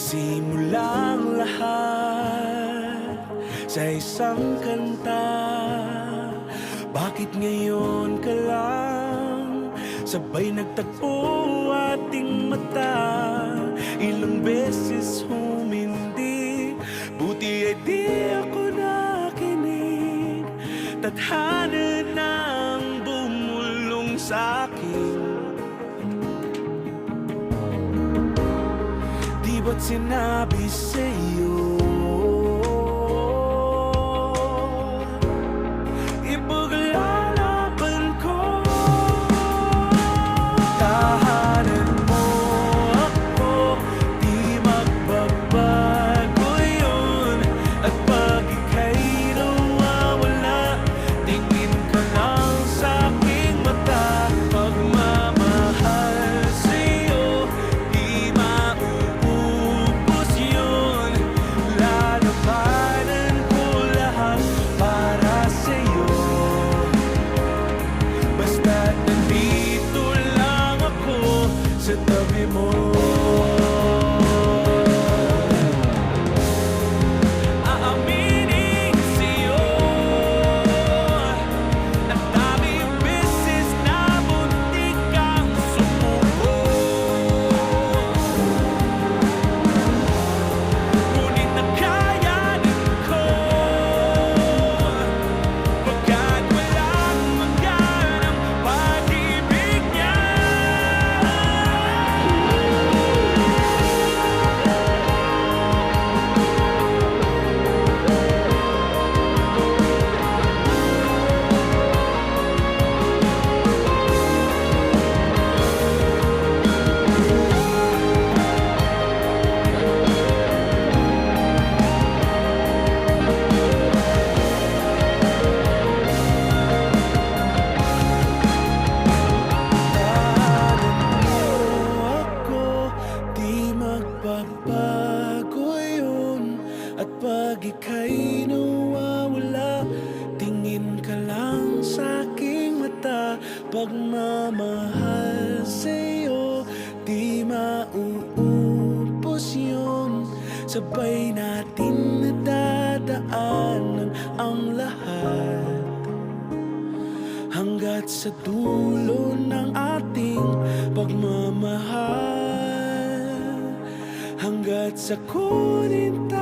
Nagsimulang lahat sa isang kanta. Bakit ngayon ka lang sabay nagtagpo ating mata? Ilang beses humindi, buti ay di ako nakinig. Tadhana nang bumulong sa'kin. Di ba't sinabi sa'yo ipaglalaban ko? Tahanan mo ako, di magbabago yun. At pag ika'y nawawala, tingin ka lang sa'king mata. Pagmamahal sa'yo, di mauubos yun. Lalabanan ko lahat para sa'yo. Basta't nandito lang ako sa tabi mo. Aaminin sa'yo, ang daming beses na muntik kang sumuko. Ngunit nakayanin ko, pagkat walang maganang pag-ibig niya. Ako, di magbabago yun. At pag ika'y nawawala, tingin ka lang sa'king mata. Pagmamahal sa'yo, di mauubos yun. Sabay natin nadadaanan ang lahat hanggat sa dulo ng ating pagmamahal. Hanggat sa kunin tayo